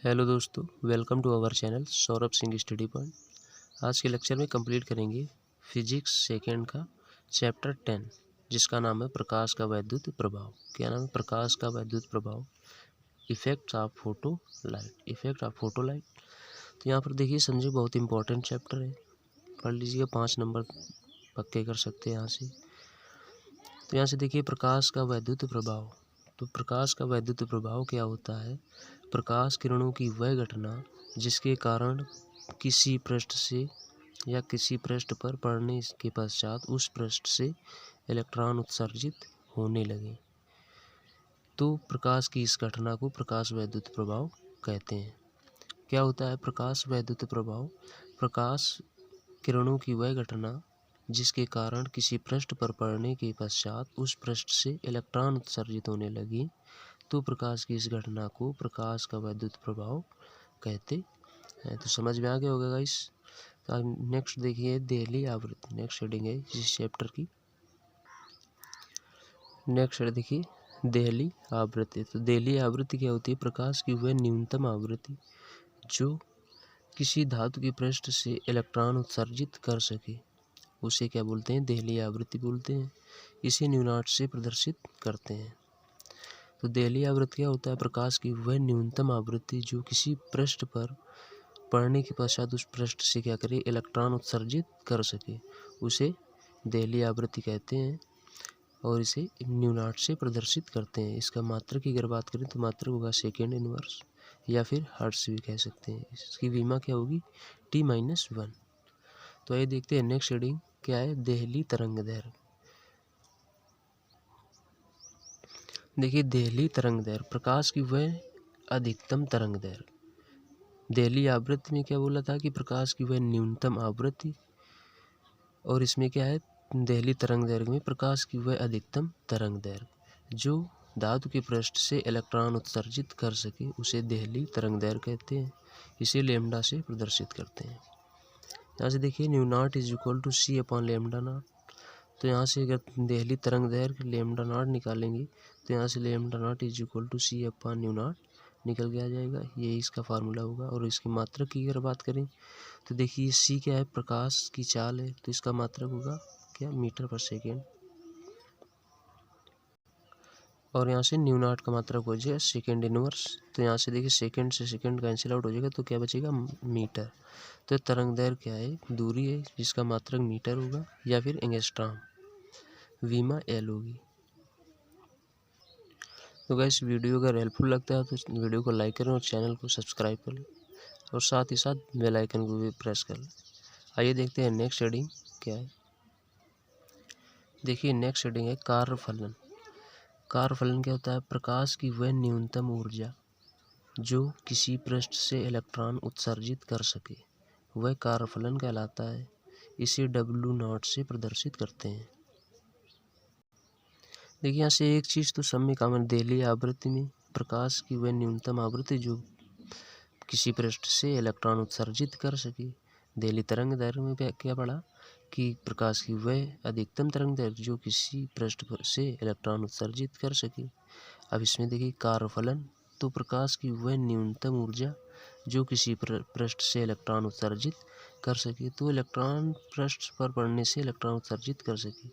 Hello दोस्तों, welcome to our channel Saurabh Singh study point. आज के लेक्चर में कंप्लीट करेंगे फिजिक्स सेकेंड का चैप्टर 10, जिसका नाम है प्रकाश का वैद्युत प्रभाव। क्या नाम है? प्रकाश का वैद्युत प्रभाव, इफेक्ट्स ऑफ फोटो लाइट। तो यहाँ पर देखिए समझिए, बहुत इंपॉर्टेंट चैप्टर है, पढ़ लीजिएगा, 5 नंबर पक्के कर सकते हैं यहाँ से। तो यहाँ से देखिए प्रकाश का वैद्युत प्रभाव। तो प्रकाश का वैद्युत प्रभाव क्या होता है? प्रकाश किरणों की वह घटना जिसके कारण किसी पृष्ठ से या किसी पृष्ठ पर पड़ने के पश्चात उस पृष्ठ से इलेक्ट्रॉन उत्सर्जित होने लगे, तो प्रकाश की इस घटना को प्रकाश वैद्युत प्रभाव कहते हैं। क्या होता है प्रकाश वैद्युत प्रभाव? प्रकाश किरणों की वह घटना जिसके कारण किसी पृष्ठ पर पड़ने के पश्चात उस पृष्ठ से इलेक्ट्रॉन उत्सर्जित होने लगी, तो प्रकाश की इस घटना को प्रकाश का वैद्युत प्रभाव कहते हैं। तो समझ में आ गया होगा गाइस। तो नेक्स्ट देखिए देहली आवृत्ति, नेक्स्ट हेडिंग है इस चैप्टर की। नेक्स्ट देखिए देहली आवृत्ति। तो देहली आवृत्ति क्या होती है? प्रकाश की वह न्यूनतम आवृत्ति जो किसी धातु के पृष्ठ से इलेक्ट्रॉन उत्सर्जित कर सके, उसे क्या बोलते हैं? देहली आवृत्ति बोलते हैं। इसे न्यूनाट से प्रदर्शित करते हैं। तो देहली आवृत्ति क्या होता है? प्रकाश की वह न्यूनतम आवृत्ति जो किसी पृष्ठ पर पड़ने के पश्चात उस पृष्ठ से क्या करे? इलेक्ट्रॉन उत्सर्जित कर सके, उसे देहली आवृत्ति कहते हैं और इसे न्यूनाट से प्रदर्शित करते हैं। इसका मात्रक की अगर बात करें तो मात्रक होगा सेकेंड इनवर्स या फिर हर्ट्ज भी कह सकते हैं। इसकी विमा क्या होगी? T-1। तो आइए देखते हैं नेक्स्ट हेडिंग क्या है, देहली तरंग दैर्घ्य। देखिए देहली तरंग दैर्घ्य, प्रकाश की वह अधिकतम तरंग दैर्घ्य। देहली आवृत्ति में क्या बोला था कि प्रकाश की वह न्यूनतम आवृत्ति, और इसमें क्या है? देहली तरंग दैर्घ्य में प्रकाश की वह अधिकतम तरंग दैर्घ्य जो धातु के पृष्ठ से इलेक्ट्रॉन उत्सर्जित कर सके, उसे देहली तरंग दैर्घ्य कहते हैं। इसे लैम्ब्डा से प्रदर्शित करते हैं। यहाँ से देखिए nu naught is equal to C upon lambda naught. तो यहाँ से अगर देहली तरंग दैर्घ्य लैम्ब्डा नॉट निकालेंगे तो यहाँ से lambda naught is equal to C upon nu naught निकल के आ जाएगा। ये इसका फार्मूला होगा। और इसकी मात्रक की अगर बात करें तो देखिए सी क्या है? प्रकाश की चाल है, तो इसका मात्रक होगा क्या? मीटर पर सेकेंड। और यहाँ से न्यू नॉट का मात्रक हो जाएगा सेकेंड इनवर्स। तो यहाँ से देखिए सेकेंड से सेकेंड कैंसिल आउट हो जाएगा, तो क्या बचेगा? मीटर। तो तरंग दैर्घ्य क्या है? दूरी है जिसका मात्रक मीटर होगा या फिर एंगस्ट्रॉम, विमा एल होगी। तो गाइस वीडियो अगर हेल्पफुल लगता है तो वीडियो को लाइक करें और चैनल को सब्सक्राइब कर लें और साथ ही साथ बेल आइकन को भी प्रेस कर लें। आइए देखते हैं नेक्स्ट हेडिंग क्या है। देखिए नेक्स्ट हेडिंग है कार्यफलन। कार्यफलन क्या होता है? प्रकाश की वह न्यूनतम ऊर्जा जो किसी पृष्ठ से इलेक्ट्रॉन उत्सर्जित कर सके, वह कार्यफलन कहलाता है। इसे W0 से प्रदर्शित करते हैं। देखिए यहाँ से एक चीज़ तो सब में कॉमन, देहली आवृत्ति में प्रकाश की वह न्यूनतम आवृत्ति जो किसी पृष्ठ से इलेक्ट्रॉन उत्सर्जित कर सके। देहली तरंग दैर्घ्य में क्या पढ़ा कि प्रकाश की वह अधिकतम तरंग दैर्घ्य जो किसी पृष्ठ से इलेक्ट्रॉन उत्सर्जित कर सके। अब इसमें देखिए कार्यफलन, तो प्रकाश की वह न्यूनतम ऊर्जा जो किसी पृष्ठ से इलेक्ट्रॉन उत्सर्जित कर सके, तो इलेक्ट्रॉन पृष्ठ पर पड़ने से इलेक्ट्रॉन उत्सर्जित कर सके।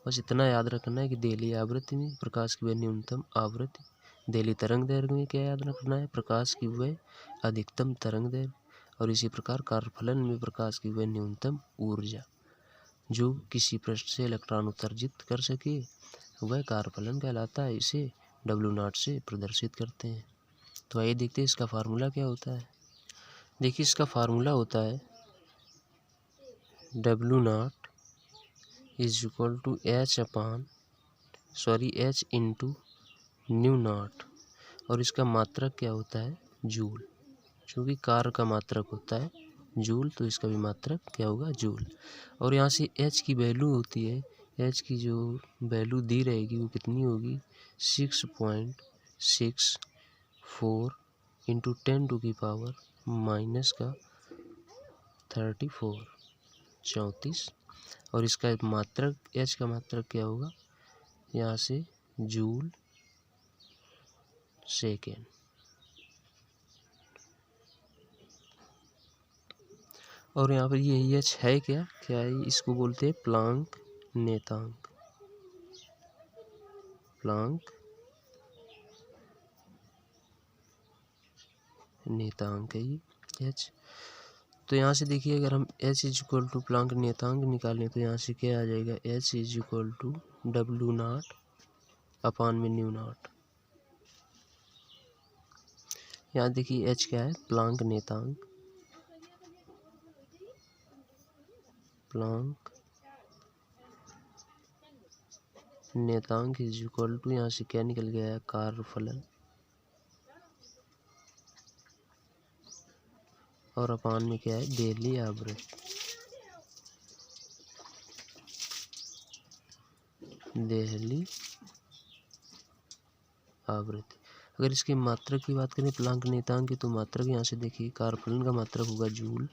बस इतना याद रखना है कि देहली आवृत्ति में प्रकाश की वह न्यूनतम आवृत्ति, देहली तरंग दैर्घ्य में क्या याद रखना है? प्रकाश की वह अधिकतम तरंग दैर्घ्य। और इसी प्रकार कार्यफलन में प्रकाश की वह न्यूनतम ऊर्जा जो किसी पृष्ठ से इलेक्ट्रॉन उत्सर्जित कर सके, वह कार्यफलन कहलाता है। इसे W0 से प्रदर्शित करते हैं। तो आइए देखते हैं इसका फार्मूला क्या होता है। देखिए इसका फार्मूला होता है W0 is equal to H into nu naught, और इसका मात्रक क्या होता है? जूल। क्योंकि कार्य का मात्रक होता है जूल, तो इसका भी मात्रक क्या होगा? जूल। और यहाँ से H की वैल्यू होती है, H की जो वैल्यू दी रहेगी वो कितनी होगी? 6.64 इंटू 10⁻⁻34 34। और इसका मात्रक H का मात्रक क्या होगा? यहाँ से जूल सेकेंड। और यहाँ पर ये एच है क्या है, इसको बोलते हैं प्लांक नेतांक। प्लांक नेतांक है ये एच। तो यहाँ से देखिए, अगर हम H is equal to Planck नेतांक निकालें तो यहाँ से क्या आ जाएगा, H is equal to W nought upon में न्यू नॉट। यहाँ देखिए एच क्या है, प्लांक नेतांक। प्लांक नेतांक इज इक्वल टू, यहाँ से क्या निकल गया है, कार्यफलन, और अपान में क्या है, डेली आवृत्ति। देहली आवृत्ति। अगर इसकी मात्रक की बात करें प्लांक नेतांक की, तो मात्रक यहाँ से देखिए, कार्यफलन का मात्रक होगा जूल,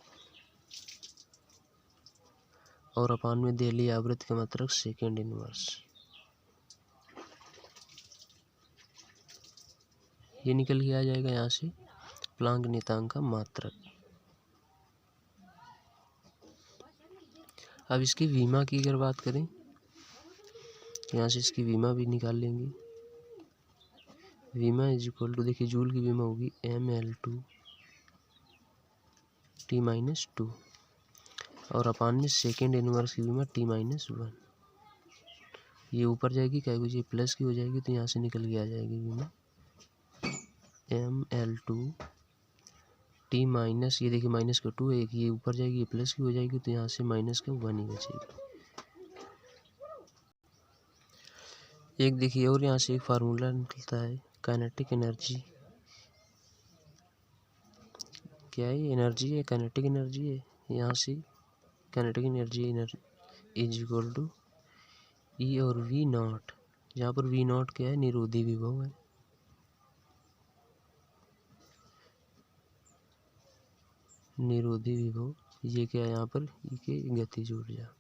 और अपान में देहली आवृत्ति का मात्रक सेकेंड इनवर्स। ये निकल के आ जाएगा यहाँ से प्लांक नेतांक का मात्रक। अब इसकी विमा की अगर बात करें, यहाँ से इसकी विमा भी निकाल लेंगे। विमा इज इक्वल टू, देखिए जूल की विमा होगी ml2 T-2, और अपान में सेकेंड इनवर्स की विमा T-1। ये ऊपर जाएगी, क्या होगी, ये प्लस की हो जाएगी, तो यहाँ से निकल के आ जाएगी विमा ml2 T-, ये देखिए माइनस का 2 एक, ये ऊपर जाएगी, ये प्लस की हो जाएगी, तो यहाँ से माइनस का 1 ही बचेगी। एक देखिए और यहाँ से एक फार्मूला निकलता है, काइनेटिक एनर्जी। क्या है, एनर्जी है, काइनेटिक एनर्जी है। यहाँ से kinetic energy is equal to E और वी नॉट, जहाँ पर वी नॉट क्या है, निरोधी विभव है। निरोधी विभव ये क्या है, यहाँ पर ई के गतिज ऊर्जा।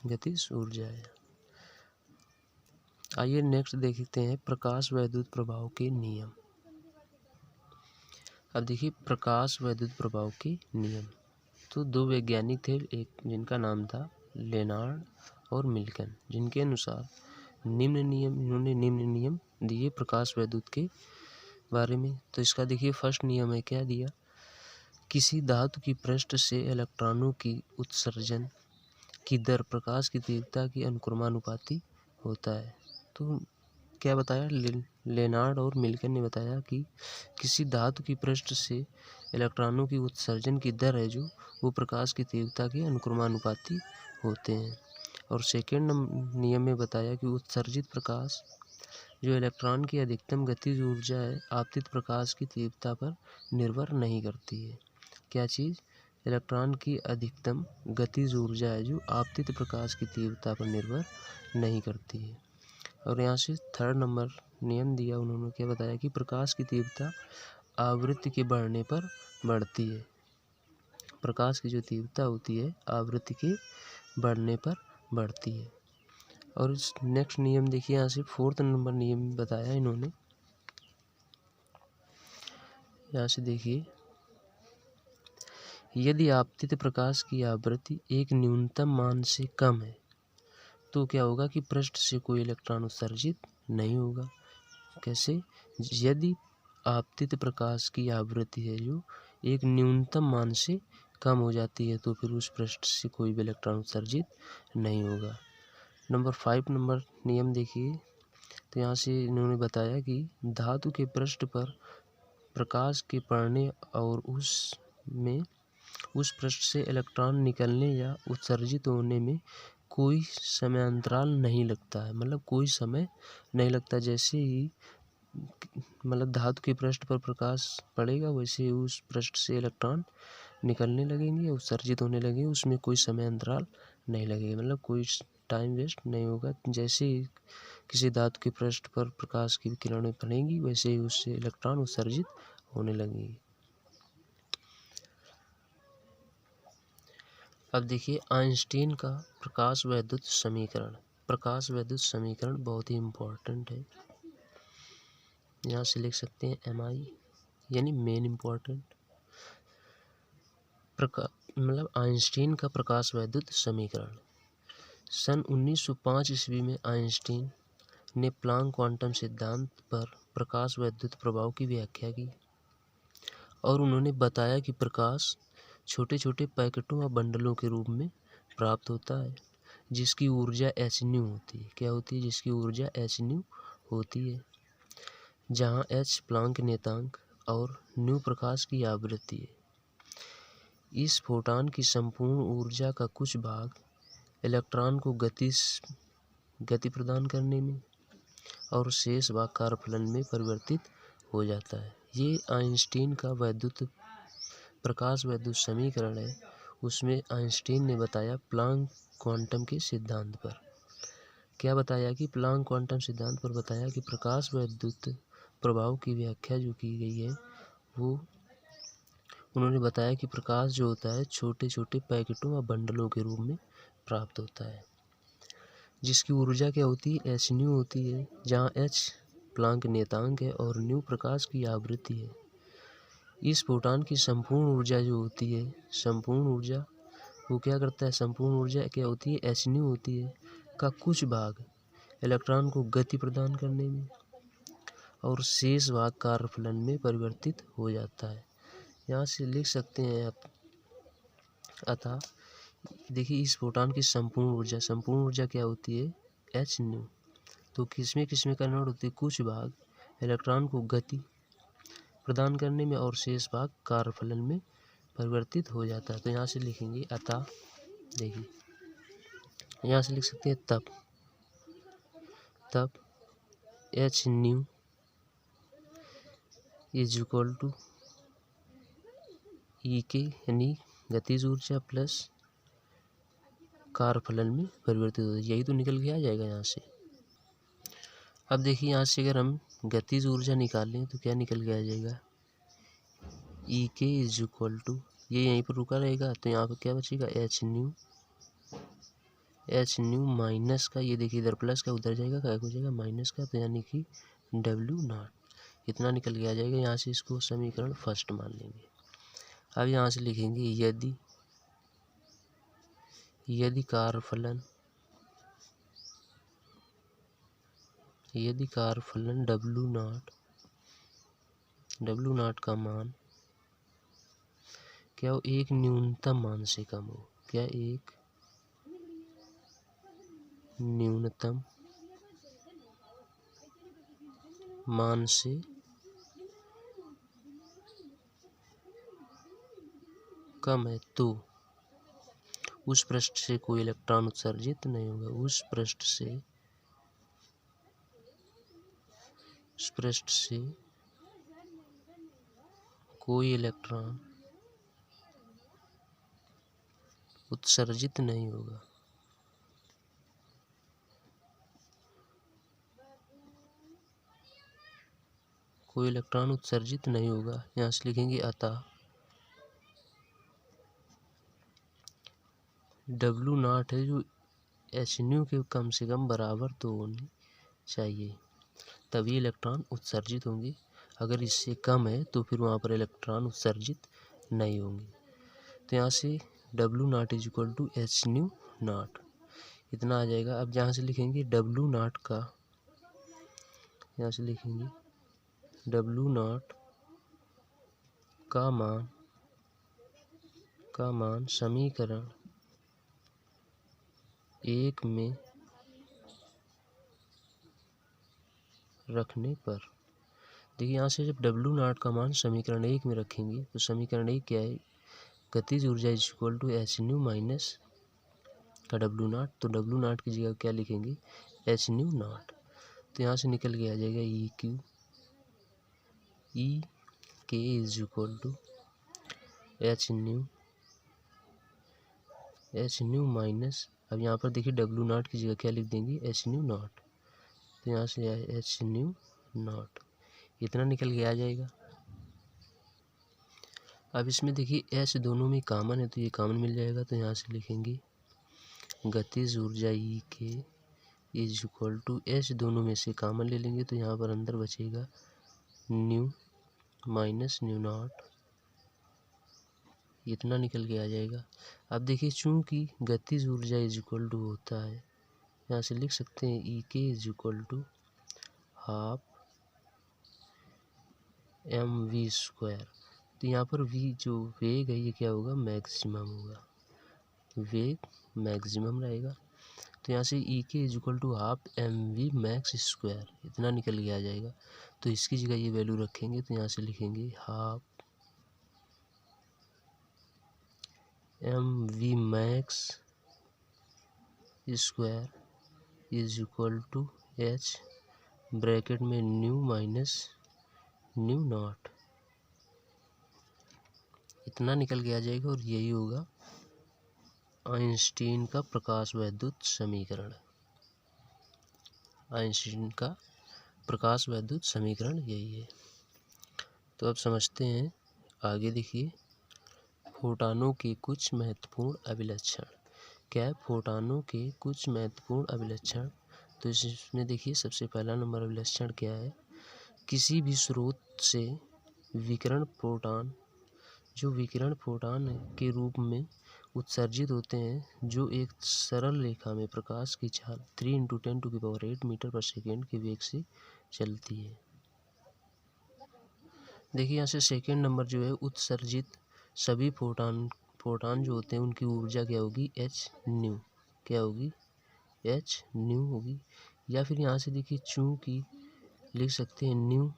गतिज ऊर्जा है। आइए नेक्स्ट देखते हैं प्रकाश वैद्युत प्रभाव के नियम। अब देखिए प्रकाश वैद्युत प्रभाव के नियम, तो दो वैज्ञानिक थे, एक जिनका नाम था लेनार्ड और मिल्टन, जिनके अनुसार इन्होंने निम्न नियम दिए प्रकाश वैद्युत के बारे में। तो इसका देखिए फर्स्ट नियम है, क्या दिया, किसी धातु की पृष्ठ से इलेक्ट्रॉनों की उत्सर्जन की दर प्रकाश की तीव्रता की अनुक्रमानुपाती होता है। तो क्या बताया, लेनार्ड और मिल्टन ने बताया कि किसी धातु की पृष्ठ से इलेक्ट्रॉनों की उत्सर्जन की दर है जो, वो प्रकाश की तीव्रता के अनुक्रमानुपाती होते हैं। और सेकेंड नियम में बताया कि उत्सर्जित प्रकाश जो इलेक्ट्रॉन की अधिकतम गतिज ऊर्जा है, आपतित प्रकाश की तीव्रता पर निर्भर नहीं करती है। क्या चीज़, इलेक्ट्रॉन की अधिकतम गतिज ऊर्जा है जो आपतित प्रकाश की तीव्रता पर निर्भर नहीं करती है। और यहाँ से थर्ड नंबर नियम दिया उन्होंने, क्या बताया कि प्रकाश की तीव्रता आवृत्ति के बढ़ने पर बढ़ती है। प्रकाश की जो तीव्रता होती है आवृत्ति के बढ़ने पर बढ़ती है। और नेक्स्ट नियम देखिए, यहाँ से फोर्थ नंबर नियम बताया इन्होंने। यहाँ से देखिए, यदि आपतित प्रकाश की आवृत्ति एक न्यूनतम मान से कम है तो क्या होगा कि पृष्ठ से कोई इलेक्ट्रॉन उत्सर्जित नहीं होगा। कैसे, यदि आपतित प्रकाश की आवृत्ति है जो एक न्यूनतम मान से कम हो जाती है तो फिर उस पृष्ठ से कोई भी इलेक्ट्रॉन उत्सर्जित नहीं होगा। नंबर 5 नंबर नियम देखिए, तो यहाँ से इन्होंने बताया कि धातु के पृष्ठ पर प्रकाश के पड़ने और उस पृष्ठ से इलेक्ट्रॉन निकलने या उत्सर्जित होने में कोई समयांतराल नहीं लगता है, मतलब कोई समय नहीं लगता। जैसे ही मतलब धातु के पृष्ठ पर प्रकाश पड़ेगा वैसे ही उस पृष्ठ से इलेक्ट्रॉन निकलने लगेंगे, उत्सर्जित होने लगेंगे, उसमें कोई समय अंतराल नहीं लगेगा, मतलब कोई टाइम वेस्ट नहीं होगा। जैसे ही किसी धातु के पृष्ठ पर प्रकाश की किरणें पड़ेंगी वैसे ही उससे इलेक्ट्रॉन उत्सर्जित होने लगेंगे। अब देखिए आइंस्टीन का प्रकाश वैद्युत समीकरण। प्रकाश वैद्युत समीकरण बहुत ही इम्पोर्टेंट है। यहाँ से लिख सकते हैं MI यानी मेन इम्पोर्टेंट मतलब आइंस्टीन का प्रकाश वैद्युत समीकरण। सन 1905 ईस्वी में आइंस्टीन ने प्लांक क्वांटम सिद्धांत पर प्रकाश वैद्युत प्रभाव की व्याख्या की और उन्होंने बताया कि प्रकाश छोटे छोटे पैकेटों व बंडलों के रूप में प्राप्त होता है, जिसकी ऊर्जा h होती है। क्या होती है? जिसकी ऊर्जा h होती है, जहाँ h प्लांक नियतांक और न्यू प्रकाश की आवृत्ति है। इस फोटॉन की संपूर्ण ऊर्जा का कुछ भाग इलेक्ट्रॉन को गति प्रदान करने में और शेष भाग कार्यफलन में परिवर्तित हो जाता है। ये आइंस्टीन का प्रकाश वैद्युत समीकरण है। उसमें आइंस्टीन ने बताया प्लांक क्वांटम के सिद्धांत पर। क्या बताया कि प्लांक क्वांटम सिद्धांत पर बताया कि प्रकाश वैद्युत प्रभाव की व्याख्या जो की गई है वो उन्होंने बताया कि प्रकाश जो होता है छोटे छोटे पैकेटों व बंडलों के रूप में प्राप्त होता है, जिसकी ऊर्जा क्या होती है? h होती है, जहाँ h प्लांक नियतांक है और न्यू प्रकाश की आवृत्ति है। इस फोटॉन की संपूर्ण ऊर्जा जो होती है, संपूर्ण ऊर्जा वो क्या करता है? संपूर्ण ऊर्जा क्या होती है? h होती है, का कुछ भाग इलेक्ट्रॉन को गति प्रदान करने में और शेष भाग कार्यफलन में परिवर्तित हो जाता है। यहाँ से लिख सकते हैं आप, अतः देखिए इस फोटॉन की संपूर्ण ऊर्जा क्या होती है? h। तो किसमें कन्वर्ट होती है? कुछ भाग इलेक्ट्रॉन को गति प्रदान करने में और शेष भाग कार्यफलन में परिवर्तित हो जाता है। तो यहाँ से लिखेंगे अतः, देखिए यहाँ से लिख सकते हैं तब h is equal to E यानी गतिज ऊर्जा प्लस कार्यफलन में परिवर्तित होता है। यही तो निकल के आ जाएगा यहाँ से। अब देखिए यहाँ से अगर हम गतिज ऊर्जा निकालें तो क्या निकल के आ जाएगा? E इज इक्वल टू, ये यहीं पर रुका रहेगा तो यहाँ पर क्या बचेगा? h माइनस का, ये देखिए इधर प्लस का उधर जाएगा, क्या हो जाएगा? माइनस का, तो यानी कि W0 इतना निकल के आ जाएगा। यहाँ से इसको समीकरण फर्स्ट मान लेंगे। अब यहाँ से लिखेंगे यदि कार्यफलन W0 का मान क्या हो? एक न्यूनतम मान से कम हो। क्या? एक न्यूनतम मान से कम है तो उस पृष्ठ से कोई इलेक्ट्रॉन उत्सर्जित नहीं होगा। उस पृष्ठ से कोई इलेक्ट्रॉन उत्सर्जित नहीं होगा। कोई इलेक्ट्रॉन उत्सर्जित नहीं होगा। यहाँ से लिखेंगे अतः W0 है जो h के कम से कम बराबर तो होनी चाहिए, तभी इलेक्ट्रॉन उत्सर्जित होंगे। अगर इससे कम है तो फिर वहाँ पर इलेक्ट्रॉन उत्सर्जित नहीं होंगे। तो यहाँ से W0 is equal to h0 इतना आ जाएगा। अब जहाँ से लिखेंगे W0 का, यहाँ से लिखेंगे W0 का मान समीकरण 1 में रखने पर, देखिए यहाँ से जब W0 का मान समीकरण 1 में रखेंगे तो समीकरण 1 क्या है? गतिज ऊर्जा is equal to h minus का W0। तो W0 की जगह क्या लिखेंगे? h0। तो यहाँ से निकल के आ जाएगा E is equal to h minus, अब यहाँ पर देखिए W0 की जगह क्या लिख देंगे? h0। तो यहाँ से आया h0 इतना निकल के आ जाएगा। अब इसमें देखिए h दोनों में कॉमन है तो ये कॉमन मिल जाएगा। तो यहाँ से लिखेंगे गतिज ऊर्जा E is equal to h दोनों में से कॉमन ले लेंगे तो यहाँ पर अंदर बचेगा न्यू माइनस न्यू नॉट, इतना निकल के आ जाएगा। अब देखिए चूंकि गतिज ऊर्जा इज इक्वल टू होता है, यहाँ से लिख सकते हैं E K is equal to half M V square. तो यहाँ पर वी जो वेग है ये क्या होगा, मैक्सिमम होगा, वेग मैक्सिमम रहेगा। तो यहाँ से E K is equal to half M V max square, इतना निकल के आ जाएगा। तो इसकी जगह ये वैल्यू रखेंगे, तो यहाँ से लिखेंगे half M V max square is equal to H bracket में न्यू माइनस न्यू नॉट, इतना निकल के आ जाएगा। और यही होगा आइंस्टीन का प्रकाश वैद्युत समीकरण। आइंस्टीन का प्रकाश वैद्युत समीकरण यही है। तो अब समझते हैं आगे। देखिए फोटॉनों के कुछ महत्वपूर्ण अभिलक्षण। क्या है, फोटॉनों के कुछ महत्वपूर्ण अभिलक्षण। तो इसमें देखिए सबसे पहला नंबर अभिलक्षण क्या है, किसी भी स्रोत से विकिरण फोटॉन, जो विकिरण फोटॉन के रूप में उत्सर्जित होते हैं, जो एक सरल रेखा में प्रकाश की चाल 3 × 10⁸ मीटर पर सेकेंड के वेग से चलती है। देखिए यहाँ से सेकेंड नंबर जो है, उत्सर्जित सभी फोटॉन जो होते हैं उनकी ऊर्जा क्या होगी, एच न्यू, क्या होगी, एच न्यू होगी। या फिर यहाँ से देखिए चूंकि लिख सकते हैं nu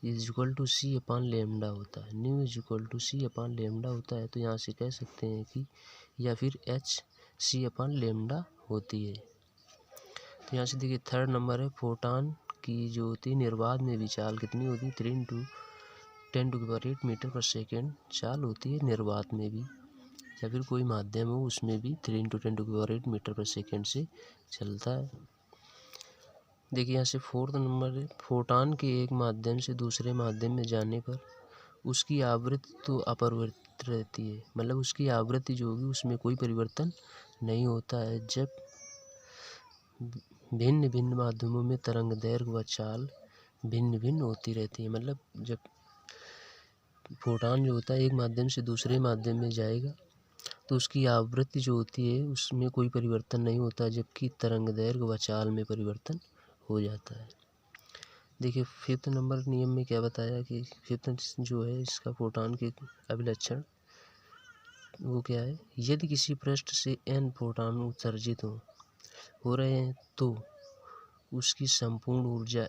is equal to C upon lambda होता है, nu is equal to C upon lambda होता है। तो यहाँ से कह सकते हैं कि या फिर एच सी अपान लेमडा होती है। तो यहाँ से देखिए थर्ड नंबर है, फोटॉन की जो होती है निर्वात में भी चाल कितनी होती है, 3 × 10⁸ मीटर पर सेकेंड चाल होती है निर्वात में भी, या फिर कोई माध्यम हो उसमें भी 3 × 10⁸ मीटर पर सेकेंड से चलता है। देखिए यहाँ से फोर्थ नंबर है, फोटॉन के एक माध्यम से दूसरे माध्यम में जाने पर उसकी आवृत्ति तो अपरिवर्तित रहती है, मतलब उसकी आवृत्ति जो होगी उसमें कोई परिवर्तन नहीं होता है। जब भिन्न भिन्न माध्यमों में तरंग दैर्घ्य व चाल भिन्न भिन्न होती रहती है, मतलब जब फोटॉन जो होता है एक माध्यम से दूसरे माध्यम में जाएगा तो उसकी आवृत्ति जो होती है उसमें कोई परिवर्तन नहीं होता, जबकि तरंग दैर्घ्य व चाल में परिवर्तन हो जाता है। देखिए फिफ्थ नंबर नियम में क्या बताया कि फिफ्थ जो है इसका फोटॉन के अभिलक्षण वो क्या है, यदि किसी पृष्ठ से n फोटॉन उत्सर्जित हो रहे हैं तो उसकी संपूर्ण ऊर्जा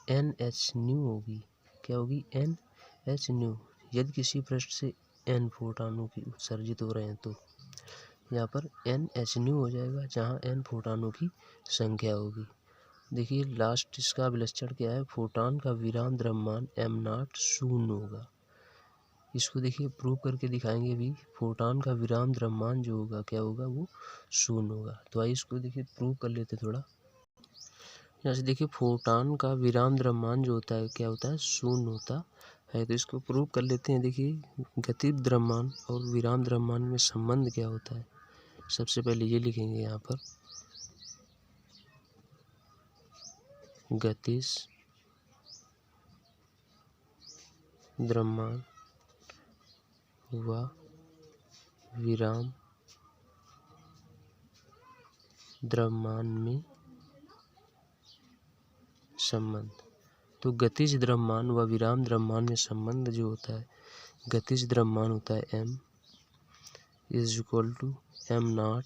NH न्यू होगी, क्या होगी, NH न्यू। यदि किसी पृष्ठ से n फोटॉनों की उत्सर्जित हो रहे हैं तो यहाँ पर NH न्यू हो जाएगा, जहाँ n फोटॉनों की संख्या होगी। देखिए लास्ट इसका अभिलक्षण क्या है, फोटॉन का विराम द्रव्यमान m0 शून्य होगा। इसको देखिए प्रूव करके दिखाएंगे भी, फोटॉन का विराम द्रव्यमान जो होगा क्या होगा, वो शून्य होगा। तो आइए इसको देखिए प्रूव कर लेते थोड़ा। यहाँ से देखिए फोटॉन का विराम द्रव्यमान जो होता है क्या होता है, शून्य होता है। तो इसको प्रूव कर लेते हैं। देखिए गतिज द्रव्यमान और विराम द्रव्यमान में संबंध क्या होता है, सबसे पहले ये लिखेंगे यहाँ पर, गतिज द्रव्यमान व विराम द्रव्यमान में संबंध। तो गतिज द्रव्यमान व विराम द्रव्यमान में संबंध जो होता है, गतिज द्रव्यमान होता है m is equal to m0,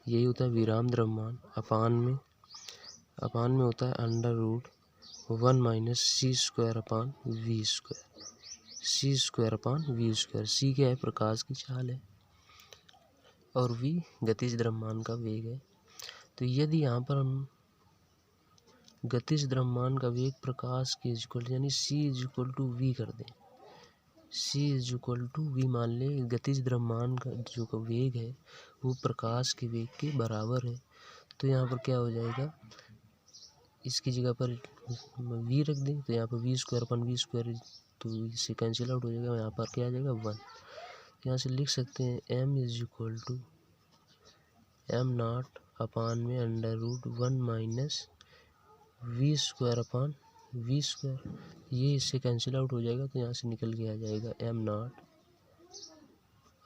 यही होता है विराम द्रव्यमान, अपान में होता है √1 माइनस c² अपान v², c² अपान v²। c क्या है, प्रकाश की चाल है, और v गतिज द्रव्यमान का वेग है। तो यदि यहाँ पर हम गतिज द्रव्यमान का वेग प्रकाश के इक्वल यानी c इक्वल टू वी कर दें, c इक्वल टू वी मान लें, गतिज द्रव्यमान का जो वेग है वो प्रकाश के वेग के बराबर है। तो यहाँ पर क्या हो जाएगा, इसकी जगह पर v रख दें, तो यहाँ पर v² अपन v², तो इससे कैंसिल आउट हो जाएगा, यहाँ पर क्या आ जाएगा 1। यहाँ से लिख सकते हैं m is equal to m0 upon में √1 minus v² upon we square, ये इससे कैंसिल आउट हो जाएगा तो यहाँ से निकल के आ जाएगा एम नॉट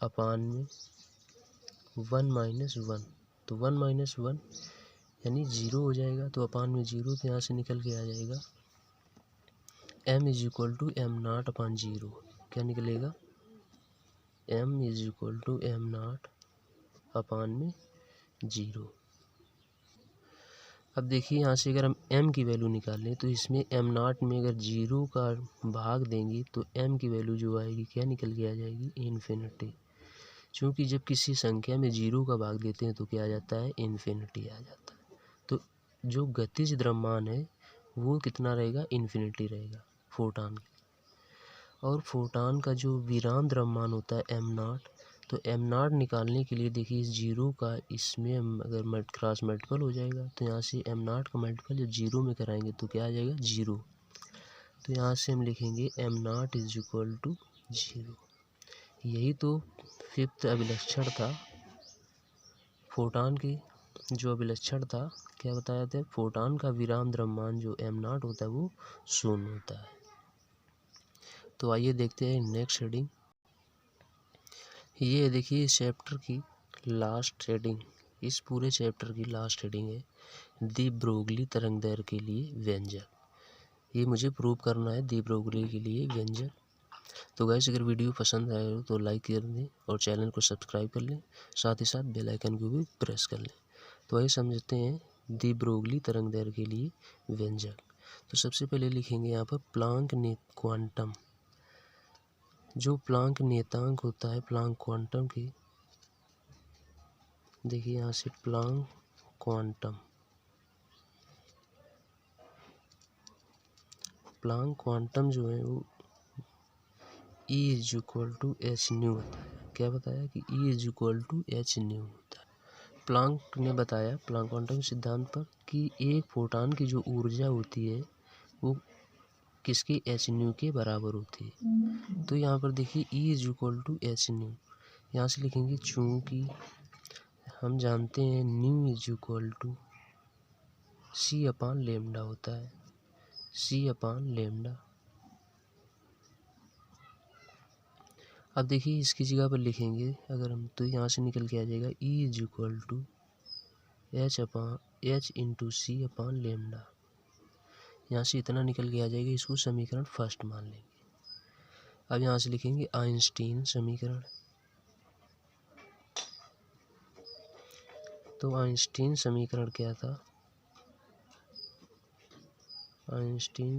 अपान में 1 माइनस 1। तो 1 माइनस 1 यानी 0 हो जाएगा, तो अपान में 0 तो यहाँ से निकल के आ जाएगा m is equal to M nought upon 0। क्या निकलेगा? m is equal to M nought upon में 0। अब देखिए यहाँ से अगर हम m की वैल्यू निकालें तो इसमें m नॉट में अगर 0 का भाग देंगे तो m की वैल्यू जो आएगी क्या निकल के आ जाएगी? इन्फिनिटी। क्योंकि जब किसी संख्या में 0 का भाग देते हैं तो क्या आ जाता है? इन्फिनिटी आ जाता है। तो जो गतिज द्रव्यमान है वो कितना रहेगा? इन्फिनिटी रहेगा फोटॉन। और फोटॉन का जो विराम द्रव्यमान होता है एम नॉट, तो एम नॉट निकालने के लिए देखिए इस 0 का इसमें हम अगर क्रॉस मल्टीपल हो जाएगा तो यहाँ से एम नॉट का मल्टीपल जब 0 में कराएंगे तो क्या आ जाएगा? 0। तो यहाँ से हम लिखेंगे M naught is equal to 0। यही तो फिफ्थ अभिलक्षण था फोटॉन की। जो अभिलक्षण था क्या बताया था? फोटॉन का विराम द्रव्यमान जो एम नॉट होता है वो 0 होता है। तो आइए देखते हैं नेक्स्ट हेडिंग। ये देखिए इस चैप्टर की लास्ट हेडिंग, इस पूरे चैप्टर की लास्ट हेडिंग है दी ब्रोगली तरंगदैर्घ्य के लिए व्यंजक। ये मुझे प्रूव करना है दी ब्रोगली के लिए व्यंजक। तो गाइस अगर वीडियो पसंद आए हो तो लाइक कर दें और चैनल को सब्सक्राइब कर लें, साथ ही साथ बेल आइकन को भी प्रेस कर लें। तो आइए समझते हैं दी ब्रोगली तरंगदैर्घ्य के लिए व्यंजक। तो सबसे पहले लिखेंगे यहाँ पर प्लांक ने क्वांटम। जो प्लांक नियतांक होता है प्लांक क्वांटम की, देखिए यहाँ से प्लांक क्वांटम जो है वो E is equal to H nu होता है। क्या बताया कि E is equal to H nu होता है। प्लांक ने बताया प्लांक क्वांटम सिद्धांत पर कि एक फोटॉन की जो ऊर्जा होती है वो किसके? एच न्यू के बराबर होती है। तो यहाँ पर देखिए E is equal to H nu, यहाँ से लिखेंगे चूँकि हम जानते हैं nu is equal to C upon lambda होता है, सी अपान लेमडा। अब देखिए इसकी जगह पर लिखेंगे अगर हम तो यहाँ से निकल के आ जाएगा E is equal to H into C upon lambda. यहाँ से इतना निकल के आ जाएगा, इसको समीकरण फर्स्ट मान लेंगे। अब यहाँ से लिखेंगे आइंस्टीन समीकरण। तो आइंस्टीन समीकरण क्या था? आइंस्टीन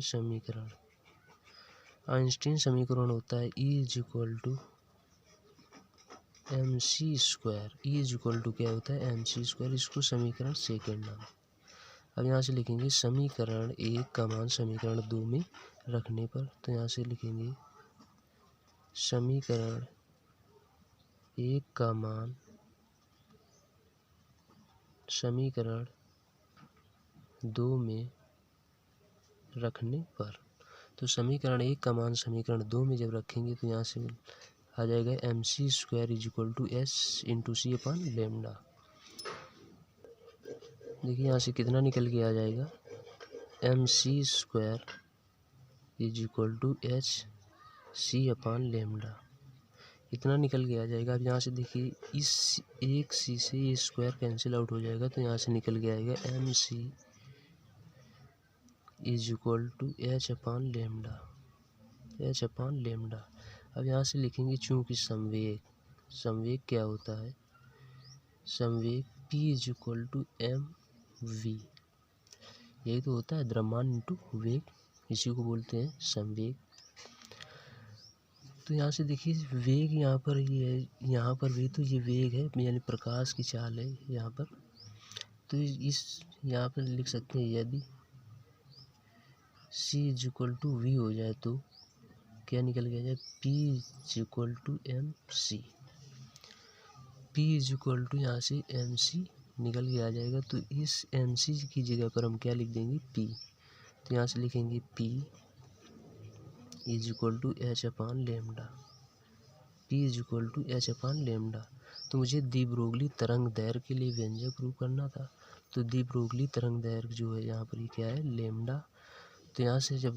समीकरण होता है E is equal to M C square. E is equal to क्या होता है? M C square. इसको समीकरण सेकेंड नाम। अब यहाँ से लिखेंगे समीकरण 1 का मान समीकरण 2 में रखने पर, तो यहाँ से लिखेंगे समीकरण 1 का मान समीकरण 2 में रखने पर। तो समीकरण 1 का मान समीकरण 2 में जब रखेंगे तो यहाँ से आ जाएगा M C square is equal to S into C upon lambda. देखिए यहाँ से कितना निकल के आ जाएगा? M C square is equal to H C upon lambda, इतना निकल के आ जाएगा। अब यहाँ से देखिए इस एक सी से ये स्क्वायर कैंसिल आउट हो जाएगा तो यहाँ से निकल के आएगा M C is equal to H upon lambda. अब यहाँ से लिखेंगे चूँकि संवेग क्या होता है? संवेग P is equal to M V, यही तो होता है द्रव्यमान इंटू वेग, इसी को बोलते हैं संवेग। तो यहाँ से देखिए वेग यहाँ पर ये है, यहाँ पर भी तो ये वेग है यानी प्रकाश की चाल है यहाँ पर। तो इस यहाँ पर लिख सकते हैं यदि C is equal to V हो जाए तो क्या निकल के आ जाए? P is equal to M C. P is equal to यहाँ से एम सी निकल के आ जाएगा। तो इस एम सी की जगह पर हम क्या लिख देंगे? P। तो यहाँ से लिखेंगे P is equal to H upon lambda. P is equal to H upon lambda. तो मुझे दी ब्रोगली तरंग दैर्घ्य के लिए व्यंजक प्रूव करना था। तो दी ब्रोगली तरंग दैर्घ्य जो है यहाँ पर ये क्या है? लेमडा। तो यहाँ से जब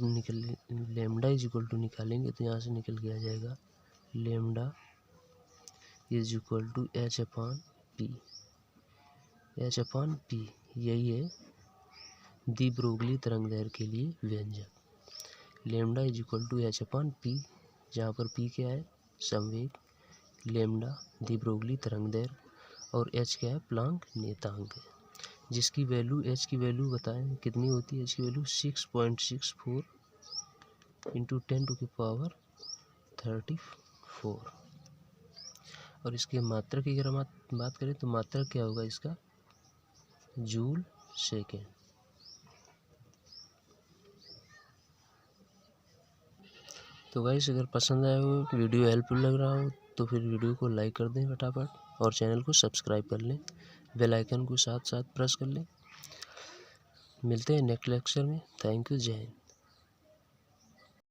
लेमडा इज इक्वल टू निकालेंगे तो यहाँ से निकल के आ जाएगा lambda is equal to H upon P. H upon P यही है दी ब्रोगली तरंग दैर्घ्य के लिए व्यंजक। Lambda is equal to H upon P, जहाँ पर पी क्या है संवेग, लेमडा दी ब्रोगली तरंग दैर्घ्य और एच क्या है प्लांक नियतांक है, जिसकी वैल्यू एच की वैल्यू बताएं कितनी होती है। एच की वैल्यू 6.64 इंटू 10⁻34। और इसके मात्रक की अगर हम बात करें तो मात्रक क्या होगा इसका, जूल सेकेंड। तो गाइस अगर पसंद आया हो, वीडियो हेल्पफुल लग रहा हो तो फिर वीडियो को लाइक कर दें फटाफट और चैनल को सब्सक्राइब कर लें, बेल आइकन को साथ साथ प्रेस कर लें। मिलते हैं नेक्स्ट लेक्चर में। थैंक यू, जय हिंद।